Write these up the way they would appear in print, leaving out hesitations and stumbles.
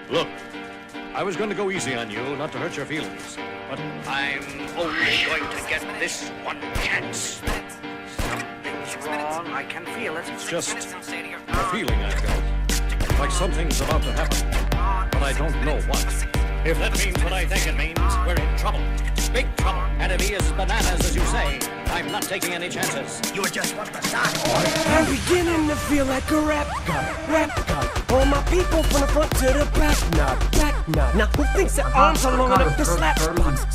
Look, I was going to go easy on you, not to hurt your feelings. But I'm only going to get this one chance. Something's wrong. I can feel it. It's just a feeling I've got. Like something's about to happen. But I don't know what. If that means what I think it means, we're in trouble. Big trouble. And if he is bananas, as you say, I'm not taking any chances. You just want to start. I'm beginning to feel like a rap god. All my people from the front to the back nod. Now who thinks their arms are long enough to slap box?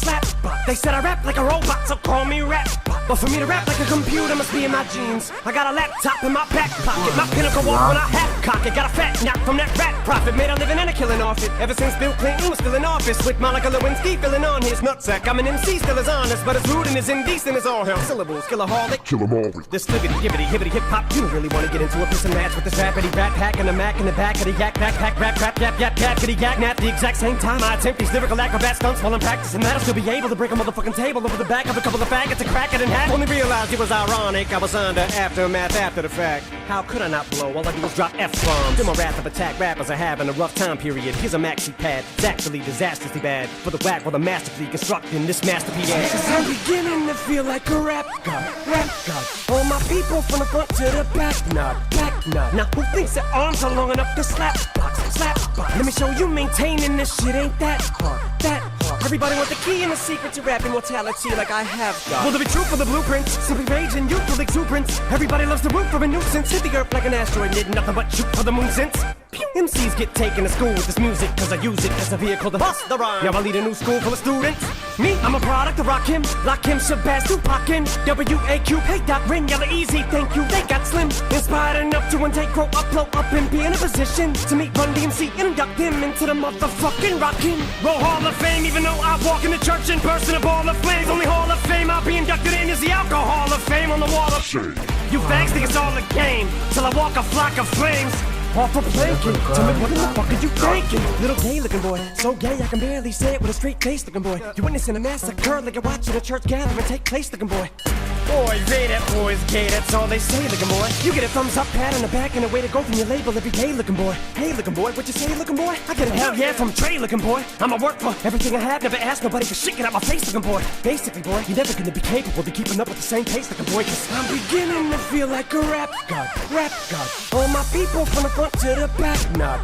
They said I rap like a robot, so call me rap. But for me to rap like a computer must be in my genes. I got a laptop in my back pocket, my pinnacle walk when I hat cock it. Got a fat knock from that rat profit, made a living and a killing off it. Ever since Bill Clinton was still in office, with Monica Lewinsky filling on his nutsack. I'm an MC, still as honest, but as rude and as indecent as all hell. Syllables, killaholic, kill 'em all. This sliggity, gibbity, hibbity, hip hop. You don't really want to get into a piss and match with this rappity rat pack and a mac in the back of the yak backpack rap yap yappity yak nap. The exact same time I attempt these lyrical acrobat stunts while I'm practicing that, I'll still be able to break a motherfucking table over the back of a couple of faggots and crack it in half. Only realized it was ironic, I was under aftermath after the fact. How could I not blow? All I do was drop F-bombs. In my wrath of attack, rappers are having a rough time period. Here's a maxi pad, it's actually disastrously bad. For the whack while the masterfully constructing this masterpiece. Cause I'm beginning to feel like a rap god. All my people from the front to the back nod. Now who thinks their arms are long enough to slap box? Let me show you maintaining this shit ain't that hard. Everybody want the key and the secret to rap immortality like I have got. Will there be truth for the blueprint? Simply rage and youthful exuberance. Everybody loves the root for a nuisance. Hit the earth like an asteroid, did nothing but shoot for the moon since. MCs get taken to school with this music, cause I use it as a vehicle to bust the rhyme. Now I lead a new school full of students. Me, I'm a product of Rakim, Lakim, Shabazz, Tupac, W-A-Q, hey Doc, Ring, Yella, Easy, thank you, they got slim. Inspired enough to one day grow up, blow up, and be in a position to meet Run DMC and induct them into the motherfucking Rockin' Roll Hall of Fame. Even though I walk in the church in person, a ball of flames. Only Hall of Fame I'll be inducted in is the Alcohol of Fame on the wall of shame. You fags think it's all a game, till I walk a flock of flames. Off a planking, tell me what the fuck are you thinking? Little gay looking boy, so gay I can barely say it with a straight face looking boy. You witnessing a massacre like you're watching a church gathering take place looking boy. Boys, they that boy's gay, that's all they say looking boy. You get a thumbs up, pat on the back, and a way to go from your label every day looking boy. Hey looking boy, what you say looking boy? I get a hell yeah from Trey looking boy. I'ma work for everything I have, never ask nobody for shit, get out my face looking boy. Basically boy, you're never gonna be capable of keeping up with the same pace looking boy. Cause I'm beginning to feel like a rap god. All my people from the front to the back nod.